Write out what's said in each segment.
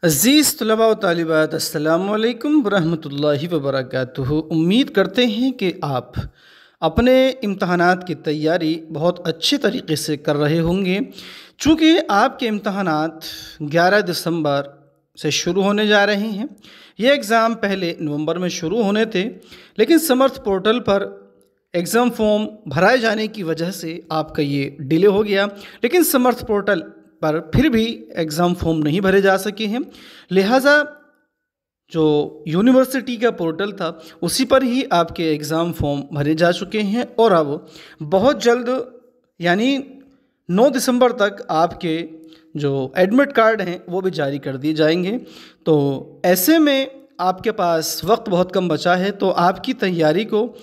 अज़ीज़ तलबा व तालिबात अस्सलामु अलैकुम वरहमतुल्लाहि वबरकातुहू। उम्मीद करते हैं कि आप अपने इम्तहानात की तैयारी बहुत अच्छे तरीके से कर रहे होंगे। चूँकि आपके इम्तहानात 11 दिसंबर से शुरू होने जा रहे हैं। ये एग्ज़ाम पहले नवंबर में शुरू होने थे, लेकिन समर्थ पोर्टल पर एग्ज़ाम फॉर्म भराए जाने की वजह से आपका ये डिले हो गया। लेकिन समर्थ पोर्टल पर फिर भी एग्ज़ाम फॉर्म नहीं भरे जा सके हैं, लिहाजा जो यूनिवर्सिटी का पोर्टल था उसी पर ही आपके एग्ज़ाम फॉर्म भरे जा चुके हैं और अब बहुत जल्द यानी 9 दिसंबर तक आपके जो एडमिट कार्ड हैं वो भी जारी कर दिए जाएंगे। तो ऐसे में आपके पास वक्त बहुत कम बचा है, तो आपकी तैयारी को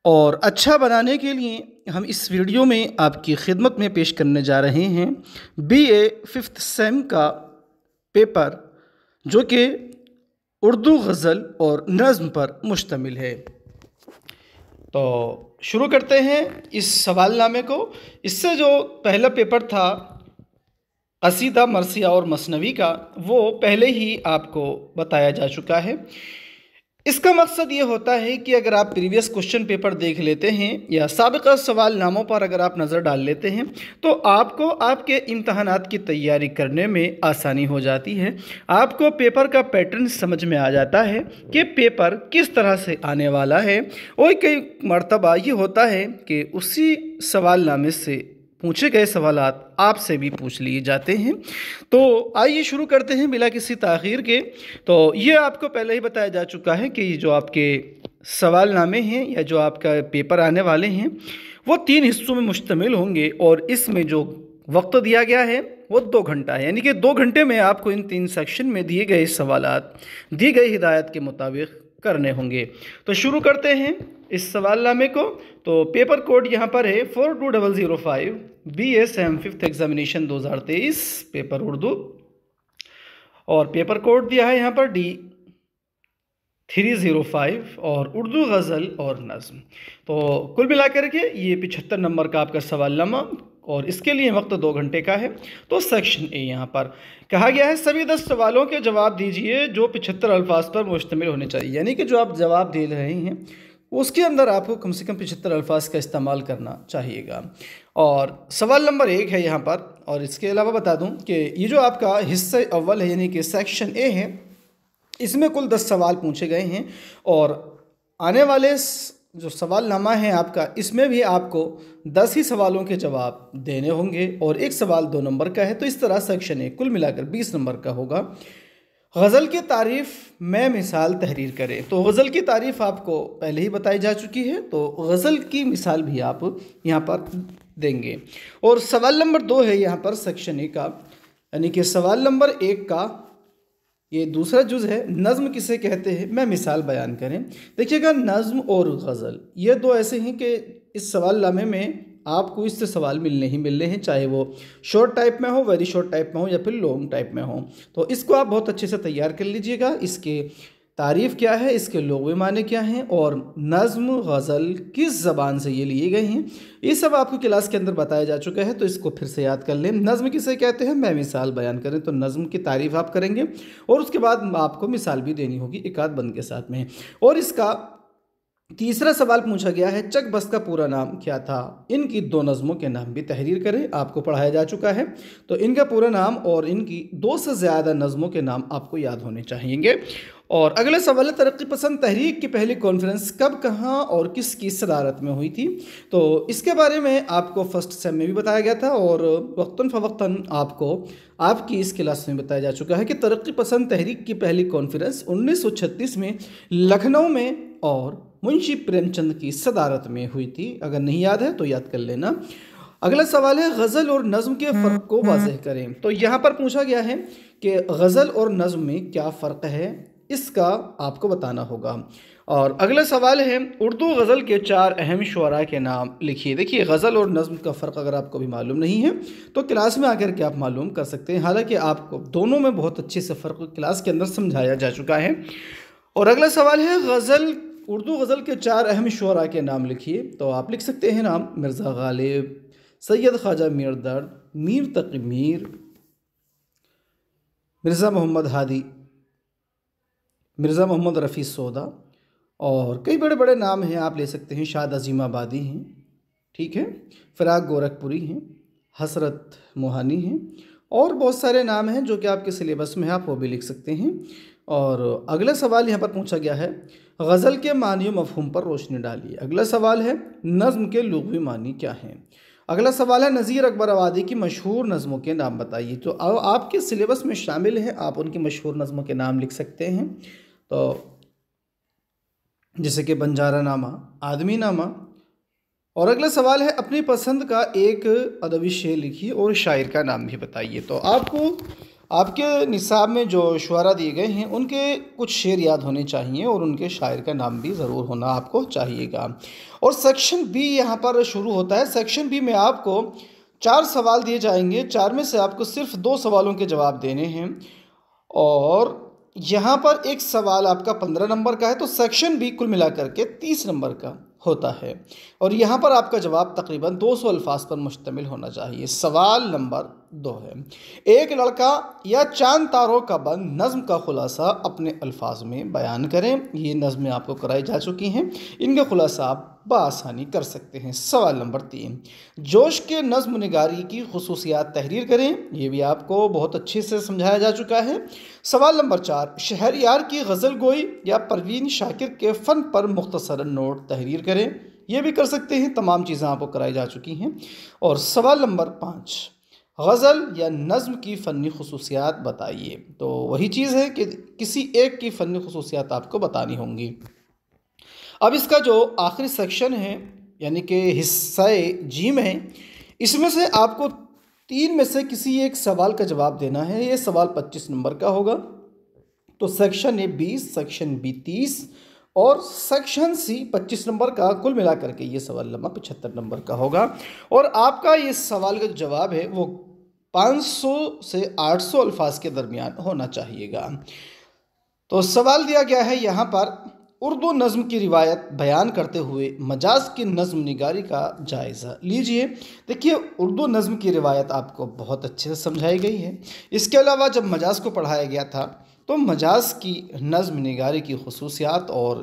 और अच्छा बनाने के लिए हम इस वीडियो में आपकी खिदमत में पेश करने जा रहे हैं BA 5th सेम का पेपर, जो कि उर्दू गज़ल और नज़्म पर मुश्तमिल है। तो शुरू करते हैं इस सवालनामे को। इससे जो पहला पेपर था कसीदा, मरसिया और मसनवी का, वो पहले ही आपको बताया जा चुका है। इसका मकसद ये होता है कि अगर आप प्रीवियस क्वेश्चन पेपर देख लेते हैं या साबिक़ा सवालनामों पर अगर आप नज़र डाल लेते हैं तो आपको आपके इम्तहानात की तैयारी करने में आसानी हो जाती है। आपको पेपर का पैटर्न समझ में आ जाता है कि पेपर किस तरह से आने वाला है। और कई मर्तबा ये होता है कि उसी सवालनामे से पूछे गए सवालात आपसे भी पूछ लिए जाते हैं। तो आइए शुरू करते हैं बिला किसी ताख़ीर के। तो ये आपको पहले ही बताया जा चुका है कि जो आपके सवालनामे हैं या जो आपका पेपर आने वाले हैं वो 3 हिस्सों में मुश्तमिल होंगे और इसमें जो वक्त दिया गया है वो 2 घंटा है, यानी कि 2 घंटे में आपको इन 3 सेक्शन में दिए गए सवालात दी गई हिदायत के मुताबिक करने होंगे। तो शुरू करते हैं इस सवालनामे को। तो पेपर कोड यहाँ पर है 42005 BA same 5th examination 2023 paper Urdu, और पेपर कोड दिया है यहाँ पर D305 और उर्दू गज़ल और नज़्म। तो कुल मिलाकर के ये 75 नंबर का आपका सवालनामा और इसके लिए वक्त 2 घंटे का है। तो सेक्शन ए यहाँ पर कहा गया है सभी 10 सवालों के जवाब दीजिए जो 75 अल्फाज पर मुश्तमिल होने चाहिए, यानी कि जो आप जवाब दे रहे हैं उसके अंदर आपको कम से कम 75 अल्फाज का इस्तेमाल करना चाहिएगा। और सवाल नंबर 1 है यहाँ पर। और इसके अलावा बता दूँ कि ये जो आपका हिस्सा अव्वल है यानी कि सेक्शन ए है, इसमें कुल 10 सवाल पूछे गए हैं और आने वाले जो सवालनामा है आपका, इसमें भी आपको 10 ही सवालों के जवाब देने होंगे और एक सवाल 2 नंबर का है। तो इस तरह सेक्शन ए कुल मिलाकर 20 नंबर का होगा। गज़ल की तारीफ़ में मिसाल तहरीर करें। तो गज़ल की तारीफ़ आपको पहले ही बताई जा चुकी है, तो गज़ल की मिसाल भी आप यहाँ पर देंगे। और सवाल नंबर 2 है यहाँ पर सेक्शन ए का, यानी कि सवाल नंबर 1 का ये दूसरा जुज़ है नज़्म किसे कहते हैं, मैं मिसाल बयान करें। देखिएगा, नज़्म और गज़ल ये 2 ऐसे हैं कि इस सवालनामे में आपको इससे सवाल मिलने ही मिलने हैं, चाहे वो शॉर्ट टाइप में हो, वेरी शॉर्ट टाइप में हो या फिर लॉन्ग टाइप में हो। तो इसको आप बहुत अच्छे से तैयार कर लीजिएगा। इसके तारीफ़ क्या है, इसके लुग़वी माने क्या हैं और नज़्म गज़ल किस ज़बान से ये लिए गए हैं, ये सब आपको क्लास के अंदर बताया जा चुका है। तो इसको फिर से याद कर लें। नज़्म किसे कहते हैं, मैं मिसाल बयान करें। तो नज़्म की तारीफ़ आप करेंगे और उसके बाद आपको मिसाल भी देनी होगी एक आध बंद के साथ में। और इसका तीसरा सवाल पूछा गया है चक बस का पूरा नाम क्या था, इनकी 2 नज़मों के नाम भी तहरीर करें। आपको पढ़ाया जा चुका है, तो इनका पूरा नाम और इनकी 2 से ज़्यादा नज़मों के नाम आपको याद होने चाहिए। और अगला सवाल है तरक्की पसंद तहरीक की पहली कॉन्फ्रेंस कब, कहाँ और किसकी सदारत में हुई थी। तो इसके बारे में आपको फर्स्ट सेम में भी बताया गया था और वक्तन फ़वक्तन आपको आपकी इस क्लास में बताया जा चुका है कि तरक्की पसंद तहरीक की पहली कॉन्फ्रेंस 1936 में लखनऊ में और मुंशी प्रेमचंद की सदारत में हुई थी। अगर नहीं याद है तो याद कर लेना। अगला सवाल है गज़ल और नज़्म के फ़र्क को वाज़ेह करें। तो यहाँ पर पूछा गया है कि गज़ल और नज़्म में क्या फ़र्क है, इसका आपको बताना होगा। और अगला सवाल है उर्दू गज़ल के 4 अहम शुअरा के नाम लिखिए। देखिए, गज़ल और नज़्म का फ़र्क अगर आपको भी मालूम नहीं है तो क्लास में आकर के आप मालूम कर सकते हैं, हालांकि आपको दोनों में बहुत अच्छे से फ़र्क क्लास के अंदर समझाया जा चुका है। और अगला सवाल है उर्दू गज़ल के 4 अहम शुअरा के नाम लिखिए। तो आप लिख सकते हैं नाम मिर्ज़ा गालिब, सैयद ख्वाजा मीर दर्द, मीर तक़ी मीर, मिर्ज़ा मोहम्मद हादी, मिर्ज़ा मोहम्मद रफ़ी सौदा, और कई बड़े बड़े नाम हैं, आप ले सकते हैं। शाद अज़ीमाबादी हैं, ठीक है, फ़िराक गोरखपुरी हैं, हसरत मोहानी हैं, और बहुत सारे नाम हैं जो कि आपके सिलेबस में है, आप वो भी लिख सकते हैं। और अगला सवाल यहाँ पर पूछा गया है, गज़ल के मानी व मफ़हूम पर रोशनी डालिए। अगला सवाल है, नज़्म के लुग़वी मानी क्या हैं। अगला सवाल है, नज़ीर अकबर आबादी की मशहूर नज़मों के नाम बताइए। तो आपके सिलेबस में शामिल है, आप उनकी मशहूर नज़मों के नाम लिख सकते हैं। तो जैसे कि बंजारा नामा, आदमी नामा। और अगला सवाल है, अपनी पसंद का एक अदबी शेर लिखिए और शायर का नाम भी बताइए। तो आपको आपके निसाब में जो शुअरा दिए गए हैं उनके कुछ शेर याद होने चाहिए और उनके शायर का नाम भी ज़रूर होना आपको चाहिएगा। और सेक्शन बी यहाँ पर शुरू होता है। सेक्शन बी में आपको 4 सवाल दिए जाएंगे, 4 में से आपको सिर्फ 2 सवालों के जवाब देने हैं। और यहाँ पर एक सवाल आपका 15 नंबर का है। तो सेक्शन बी कुल मिलाकर के 30 नंबर का होता है और यहाँ पर आपका जवाब तकरीबन 200 अल्फाज पर मुश्तमिल होना चाहिए। सवाल नंबर 2 है, एक लड़का या चांद तारों का बंद नज़्म का खुलासा अपने अल्फाज में बयान करें। ये नज़में आपको कराई जा चुकी हैं, इनका खुलासा आप बआसानी कर सकते हैं। सवाल नंबर 3, जोश के नज़्म निगारी की खुसूसियात तहरीर करें। ये भी आपको बहुत अच्छे से समझाया जा चुका है। सवाल नंबर 4, शहरयार की गज़ल गोई या परवीन शाकिर के फ़न पर मुख्तसरन नोट तहरीर करें। ये भी कर सकते हैं, तमाम चीज़ें आपको कराई जा चुकी हैं। और सवाल नंबर 5, गज़ल या नज़्म की फ़नी खुसूसियात बताइए। तो वही चीज़ है कि किसी एक की फ़नी खुसूसियात आपको बतानी होंगी। अब इसका जो आखिरी सेक्शन है यानी कि हिस्सा जी में, इसमें से आपको 3 में से किसी एक सवाल का जवाब देना है। ये सवाल 25 नंबर का होगा। तो सेक्शन ए 20, सेक्शन बी 30 और सेक्शन सी 25 नंबर का, कुल मिलाकर के ये सवाल नंबर 75 नंबर का होगा। और आपका ये सवाल का जो जवाब है वो 500 से 800 अल्फाज के दरमियान होना चाहिएगा। तो सवाल दिया गया है यहाँ पर, उर्दू नज़्म की रिवायत बयान करते हुए मजाज की नज़्म निगारी का जायज़ा लीजिए। देखिए, उर्दू नज़्म की रिवायत आपको बहुत अच्छे से समझाई गई है। इसके अलावा जब मजाज को पढ़ाया गया था तो मजाज की नज़्म निगारी की खुसूसियात और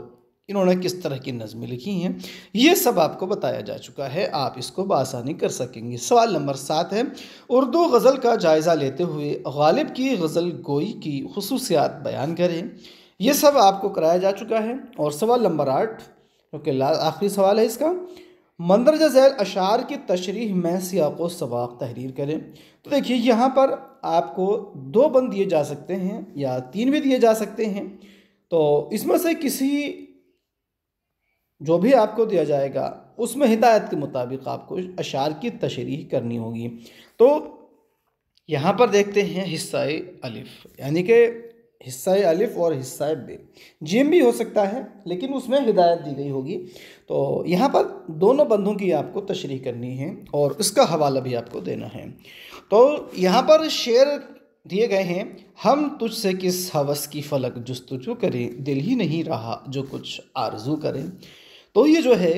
इन्होंने किस तरह की नज़में लिखी हैं, ये सब आपको बताया जा चुका है। आप इसको बआसानी कर सकेंगे। सवाल नंबर 7 है, उर्दू गज़ल का जायज़ा लेते हुए गालिब की गज़ल गोई की खुसूसियात बयान करें। ये सब आपको कराया जा चुका है। और सवाल नंबर 8, क्योंकि आखिरी सवाल है इसका, मंदरजा झैल अशार की तशरीह में सियाक़ व सबाक़ तहरीर करें। तो देखिए, यहाँ पर आपको 2 बंद दिए जा सकते हैं या 3 भी दिए जा सकते हैं। तो इसमें से किसी जो भी आपको दिया जाएगा उसमें हिदायत के मुताबिक आपको अशार की तशरीह करनी होगी। तो यहाँ पर देखते हैं हिस्सा अलिफ, यानी कि हिस्सा अलिफ और हिस्सा बे, जिम भी हो सकता है लेकिन उसमें हिदायत दी गई होगी। तो यहाँ पर दोनों बंदों की आपको तशरीह करनी है और इसका हवाला भी आपको देना है। तो यहाँ पर शेर दिए गए हैं, हम तुझसे किस हवस की फलक जुस्तजू करें, दिल ही नहीं रहा जो कुछ आरजू करें। तो ये जो है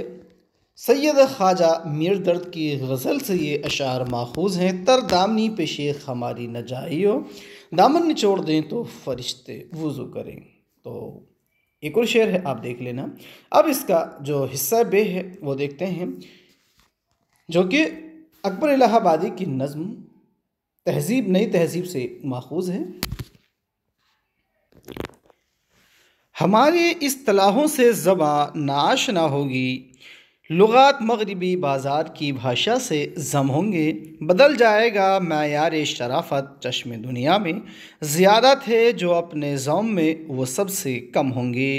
सैयद ख्वाजा मीर दर्द की गज़ल से ये अशार माखूज़ हैं। तर दामनी पे शेख हमारी न जाइयो, दामन निचोड़ दें तो फरिश्ते वुज़ू करें। तो एक और शेर है, आप देख लेना। अब इसका जो हिस्सा बे है वो देखते हैं, जो कि अकबर इलाहाबादी की नज़्म तहज़ीब नई तहज़ीब से माखूज़ है। हमारे इस्तिलाहों से ज़बां नाशना होगी, लुगात मगरिबी बाज़ार की भाषा से जम होंगे, बदल जाएगा मायार शराफत चश्मे दुनिया में, ज़्यादा थे जो अपने ज़ौम में वो सबसे कम होंगे,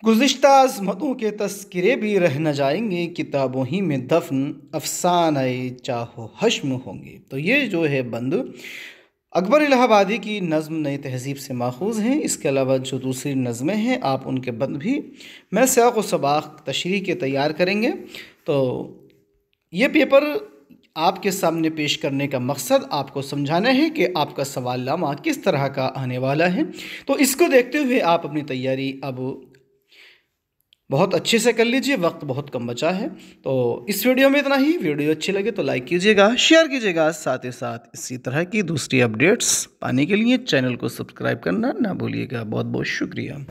गुज़िश्ता अज़मतों के तस्किरे भी रह न जाएंगे, किताबों ही में दफन अफसाने चाहो हश्म होंगे। तो ये जो है बंद अकबर इलाहाबादी की नज़्म नई तहज़ीब से माखूज़ हैं। इसके अलावा जो दूसरी नज़में हैं आप उनके बंद भी मैं सियाक़ व सबाक़ तशरीह के तैयार करेंगे। तो ये पेपर आपके सामने पेश करने का मकसद आपको समझाना है कि आपका सवालनामा किस तरह का आने वाला है। तो इसको देखते हुए आप अपनी तैयारी अब बहुत अच्छे से कर लीजिए, वक्त बहुत कम बचा है। तो इस वीडियो में इतना ही। वीडियो अच्छी लगे तो लाइक कीजिएगा, शेयर कीजिएगा, साथ ही साथ इसी तरह की दूसरी अपडेट्स पाने के लिए चैनल को सब्सक्राइब करना ना भूलिएगा। बहुत बहुत शुक्रिया।